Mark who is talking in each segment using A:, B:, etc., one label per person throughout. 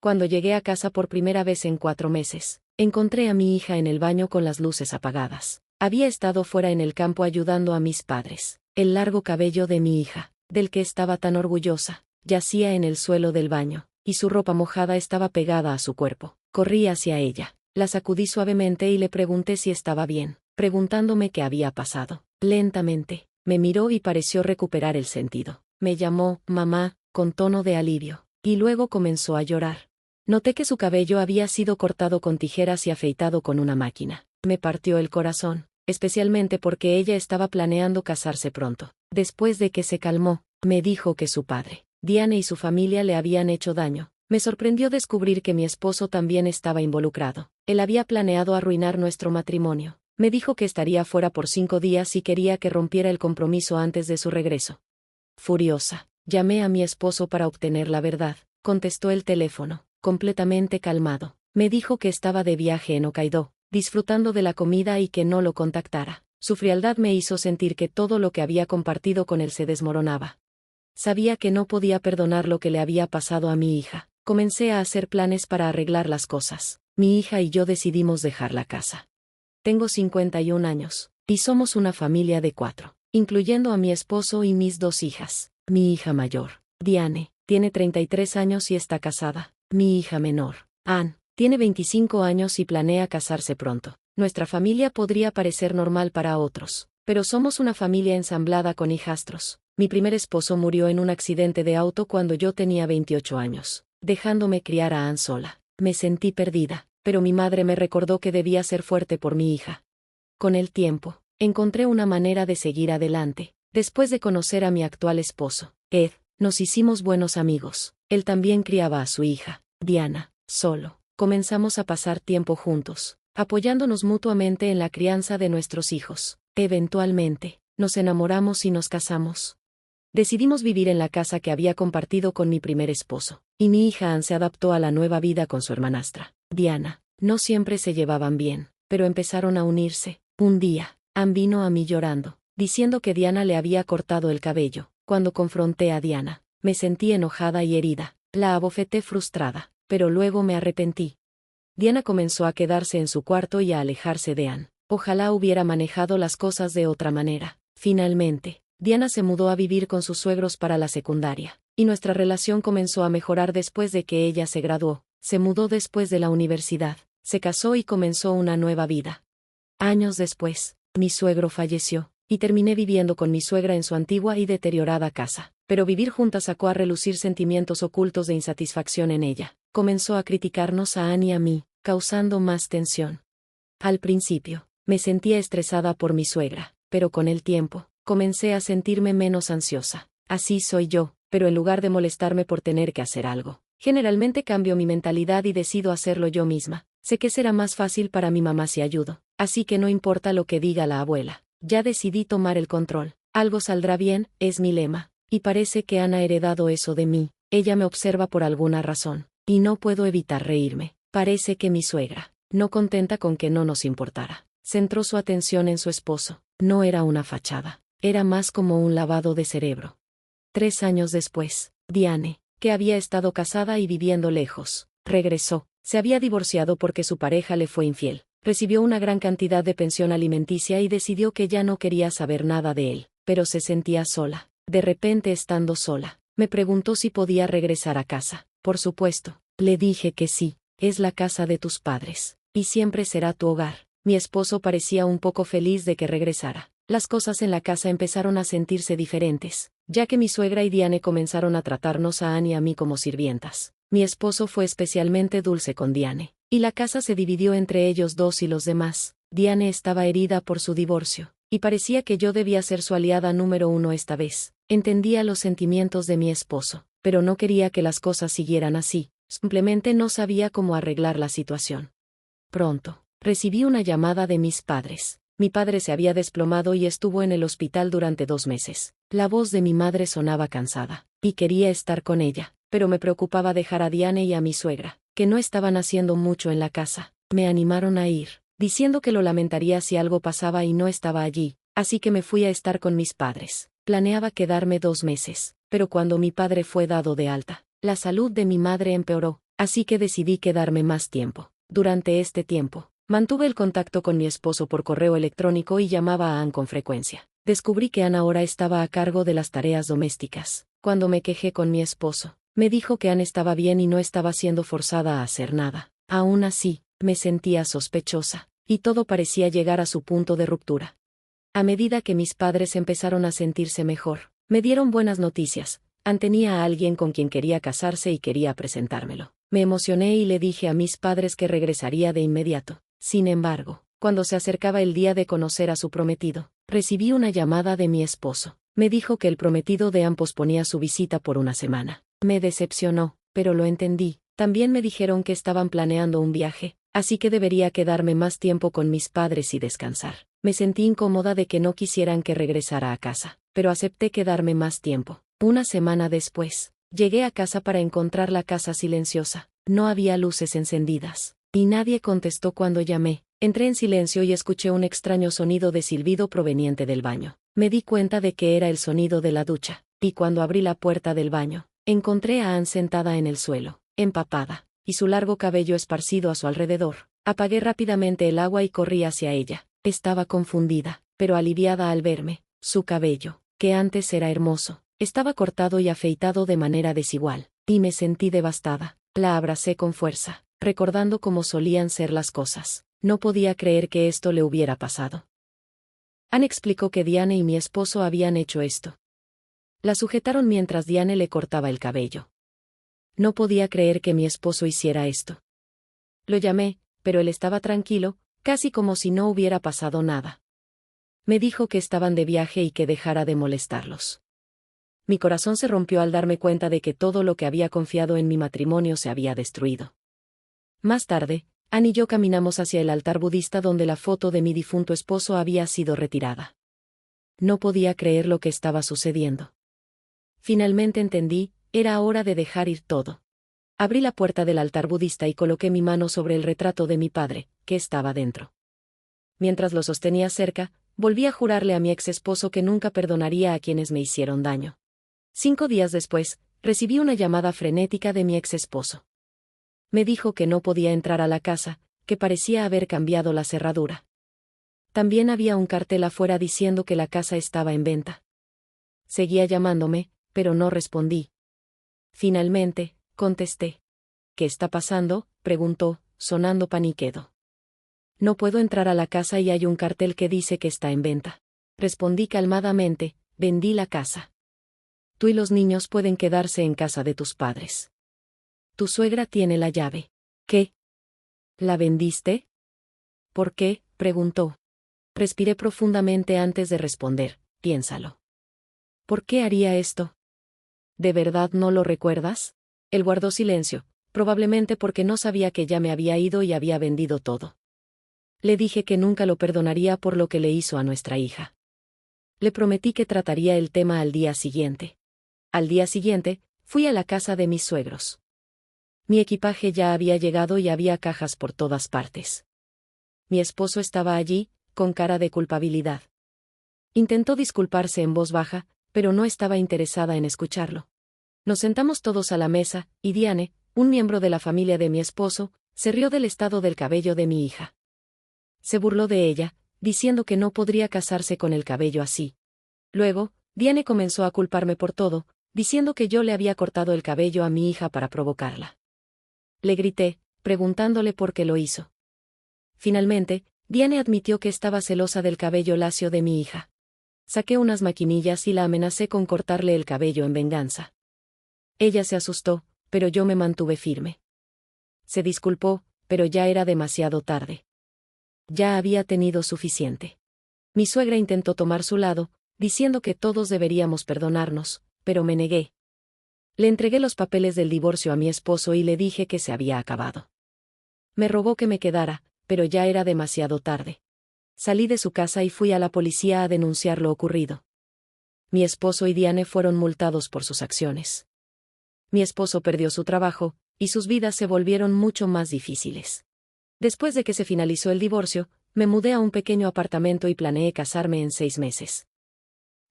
A: Cuando llegué a casa por primera vez en 4 meses, encontré a mi hija en el baño con las luces apagadas. Había estado fuera en el campo ayudando a mis padres. El largo cabello de mi hija, del que estaba tan orgullosa, yacía en el suelo del baño, y su ropa mojada estaba pegada a su cuerpo. Corrí hacia ella, la sacudí suavemente y le pregunté si estaba bien, preguntándome qué había pasado. Lentamente, me miró y pareció recuperar el sentido. Me llamó mamá, con tono de alivio, y luego comenzó a llorar. Noté que su cabello había sido cortado con tijeras y afeitado con una máquina. Me partió el corazón, especialmente porque ella estaba planeando casarse pronto. Después de que se calmó, me dijo que su padre, Diane y su familia le habían hecho daño. Me sorprendió descubrir que mi esposo también estaba involucrado. Él había planeado arruinar nuestro matrimonio. Me dijo que estaría fuera por 5 días y quería que rompiera el compromiso antes de su regreso. Furiosa, llamé a mi esposo para obtener la verdad. Contestó el teléfono, completamente calmado. Me dijo que estaba de viaje en Hokkaido, disfrutando de la comida y que no lo contactara. Su frialdad me hizo sentir que todo lo que había compartido con él se desmoronaba. Sabía que no podía perdonar lo que le había pasado a mi hija. Comencé a hacer planes para arreglar las cosas. Mi hija y yo decidimos dejar la casa. Tengo 51 años, y somos una familia de 4, incluyendo a mi esposo y mis 2 hijas. Mi hija mayor, Diane, tiene 33 años y está casada. Mi hija menor, Anne, tiene 25 años y planea casarse pronto. Nuestra familia podría parecer normal para otros, pero somos una familia ensamblada con hijastros. Mi primer esposo murió en un accidente de auto cuando yo tenía 28 años, dejándome criar a Anne sola. Me sentí perdida, pero mi madre me recordó que debía ser fuerte por mi hija. Con el tiempo, encontré una manera de seguir adelante. Después de conocer a mi actual esposo, Ed, nos hicimos buenos amigos. Él también criaba a su hija, Diana, solo. Comenzamos a pasar tiempo juntos, apoyándonos mutuamente en la crianza de nuestros hijos. Eventualmente, nos enamoramos y nos casamos. Decidimos vivir en la casa que había compartido con mi primer esposo, y mi hija Anne se adaptó a la nueva vida con su hermanastra, Diana. No siempre se llevaban bien, pero empezaron a unirse. Un día, Anne vino a mí llorando, diciendo que Diana le había cortado el cabello. Cuando confronté a Diana, me sentí enojada y herida. La abofeté frustrada, pero luego me arrepentí. Diana comenzó a quedarse en su cuarto y a alejarse de Anne. Ojalá hubiera manejado las cosas de otra manera. Finalmente, Diana se mudó a vivir con sus suegros para la secundaria, y nuestra relación comenzó a mejorar después de que ella se graduó. Se mudó después de la universidad, se casó y comenzó una nueva vida. Años después, mi suegro falleció, y terminé viviendo con mi suegra en su antigua y deteriorada casa. Pero vivir juntas sacó a relucir sentimientos ocultos de insatisfacción en ella. Comenzó a criticarnos a Anne y a mí, causando más tensión. Al principio, me sentía estresada por mi suegra, pero con el tiempo, comencé a sentirme menos ansiosa. Así soy yo, pero en lugar de molestarme por tener que hacer algo, generalmente cambio mi mentalidad y decido hacerlo yo misma. Sé que será más fácil para mi mamá si ayudo, así que no importa lo que diga la abuela. Ya decidí tomar el control. Algo saldrá bien, es mi lema, y parece que Anne ha heredado eso de mí. Ella me observa por alguna razón, y no puedo evitar reírme. Parece que mi suegra, no contenta con que no nos importara, centró su atención en su esposo. No era una fachada, era más como un lavado de cerebro. 3 años después, Diane, que había estado casada y viviendo lejos, regresó. Se había divorciado porque su pareja le fue infiel. Recibió una gran cantidad de pensión alimenticia y decidió que ya no quería saber nada de él, pero se sentía sola. De repente, estando sola, me preguntó si podía regresar a casa. Por supuesto, le dije que sí. Es la casa de tus padres, y siempre será tu hogar. Mi esposo parecía un poco feliz de que regresara. Las cosas en la casa empezaron a sentirse diferentes, ya que mi suegra y Diane comenzaron a tratarnos a Anne y a mí como sirvientas. Mi esposo fue especialmente dulce con Diane, y la casa se dividió entre ellos dos y los demás. Diane estaba herida por su divorcio, y parecía que yo debía ser su aliada número 1 esta vez. Entendía los sentimientos de mi esposo, pero no quería que las cosas siguieran así. Simplemente no sabía cómo arreglar la situación. Pronto, recibí una llamada de mis padres. Mi padre se había desplomado y estuvo en el hospital durante 2 meses. La voz de mi madre sonaba cansada, y quería estar con ella, pero me preocupaba dejar a Diane y a mi suegra, que no estaban haciendo mucho en la casa. Me animaron a ir, diciendo que lo lamentaría si algo pasaba y no estaba allí, así que me fui a estar con mis padres. Planeaba quedarme 2 meses, pero cuando mi padre fue dado de alta, la salud de mi madre empeoró. así que decidí quedarme más tiempo. Durante este tiempo, mantuve el contacto con mi esposo por correo electrónico y llamaba a Ann con frecuencia. Descubrí que Ann ahora estaba a cargo de las tareas domésticas. Cuando me quejé con mi esposo, me dijo que Ann estaba bien y no estaba siendo forzada a hacer nada. Aún así, me sentía sospechosa, y todo parecía llegar a su punto de ruptura. A medida que mis padres empezaron a sentirse mejor, me dieron buenas noticias. Ann tenía a alguien con quien quería casarse y quería presentármelo. Me emocioné y le dije a mis padres que regresaría de inmediato. Sin embargo, cuando se acercaba el día de conocer a su prometido, recibí una llamada de mi esposo. Me dijo que el prometido de Ann posponía su visita por una semana. Me decepcionó, pero lo entendí. También me dijeron que estaban planeando un viaje, así que debería quedarme más tiempo con mis padres y descansar. Me sentí incómoda de que no quisieran que regresara a casa, pero acepté quedarme más tiempo. Una semana después, llegué a casa para encontrar la casa silenciosa. No había luces encendidas, y nadie contestó cuando llamé. Entré en silencio y escuché un extraño sonido de silbido proveniente del baño. Me di cuenta de que era el sonido de la ducha, y cuando abrí la puerta del baño, encontré a Ann sentada en el suelo, empapada, y su largo cabello esparcido a su alrededor. Apagué rápidamente el agua y corrí hacia ella. Estaba confundida, pero aliviada al verme. Su cabello, que antes era hermoso, estaba cortado y afeitado de manera desigual, y me sentí devastada. La abracé con fuerza, recordando cómo solían ser las cosas. No podía creer que esto le hubiera pasado. Ann explicó que Diane y mi esposo habían hecho esto. La sujetaron mientras Diane le cortaba el cabello. No podía creer que mi esposo hiciera esto. Lo llamé, pero él estaba tranquilo, casi como si no hubiera pasado nada. Me dijo que estaban de viaje y que dejara de molestarlos. Mi corazón se rompió al darme cuenta de que todo lo que había confiado en mi matrimonio se había destruido. Más tarde, Ann y yo caminamos hacia el altar budista donde la foto de mi difunto esposo había sido retirada. No podía creer lo que estaba sucediendo. Finalmente entendí, era hora de dejar ir todo. Abrí la puerta del altar budista y coloqué mi mano sobre el retrato de mi padre, que estaba dentro. Mientras lo sostenía cerca, volví a jurarle a mi ex esposo que nunca perdonaría a quienes me hicieron daño. 5 días después, recibí una llamada frenética de mi ex esposo. Me dijo que no podía entrar a la casa, que parecía haber cambiado la cerradura. También había un cartel afuera diciendo que la casa estaba en venta. Seguía llamándome, pero no respondí. Finalmente, contesté. ¿Qué está pasando?, preguntó, sonando paniquedo. No puedo entrar a la casa y hay un cartel que dice que está en venta. Respondí calmadamente, vendí la casa. Tú y los niños pueden quedarse en casa de tus padres. Tu suegra tiene la llave. ¿Qué? ¿La vendiste? ¿Por qué?, preguntó. Respiré profundamente antes de responder. Piénsalo. ¿Por qué haría esto? ¿De verdad no lo recuerdas? Él guardó silencio, probablemente porque no sabía que ya me había ido y había vendido todo. Le dije que nunca lo perdonaría por lo que le hizo a nuestra hija. Le prometí que trataría el tema al día siguiente. Al día siguiente, fui a la casa de mis suegros. Mi equipaje ya había llegado y había cajas por todas partes. Mi esposo estaba allí, con cara de culpabilidad. Intentó disculparse en voz baja, pero no estaba interesada en escucharlo. Nos sentamos todos a la mesa, y Diane, un miembro de la familia de mi esposo, se rió del estado del cabello de mi hija. Se burló de ella, diciendo que no podría casarse con el cabello así. Luego, Diane comenzó a culparme por todo, diciendo que yo le había cortado el cabello a mi hija para provocarla. Le grité, preguntándole por qué lo hizo. Finalmente, Diane admitió que estaba celosa del cabello lacio de mi hija. Saqué unas maquinillas y la amenacé con cortarle el cabello en venganza. Ella se asustó, pero yo me mantuve firme. Se disculpó, pero ya era demasiado tarde. Ya había tenido suficiente. Mi suegra intentó tomar su lado, diciendo que todos deberíamos perdonarnos, pero me negué. Le entregué los papeles del divorcio a mi esposo y le dije que se había acabado. Me rogó que me quedara, pero ya era demasiado tarde. Salí de su casa y fui a la policía a denunciar lo ocurrido. Mi esposo y Diane fueron multados por sus acciones. Mi esposo perdió su trabajo, y sus vidas se volvieron mucho más difíciles. Después de que se finalizó el divorcio, me mudé a un pequeño apartamento y planeé casarme en 6 meses.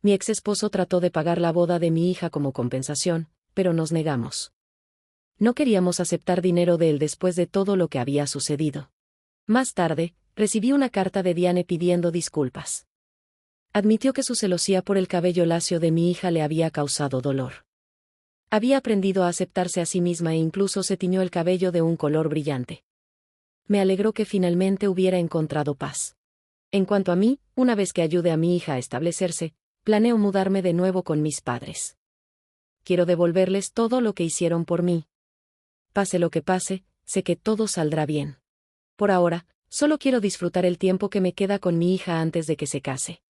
A: Mi ex esposo trató de pagar la boda de mi hija como compensación, pero nos negamos. No queríamos aceptar dinero de él después de todo lo que había sucedido. Más tarde, recibí una carta de Diane pidiendo disculpas. Admitió que su celosía por el cabello lacio de mi hija le había causado dolor. Había aprendido a aceptarse a sí misma e incluso se tiñó el cabello de un color brillante. Me alegró que finalmente hubiera encontrado paz. En cuanto a mí, una vez que ayude a mi hija a establecerse, planeo mudarme de nuevo con mis padres. Quiero devolverles todo lo que hicieron por mí. Pase lo que pase, sé que todo saldrá bien. Por ahora, solo quiero disfrutar el tiempo que me queda con mi hija antes de que se case.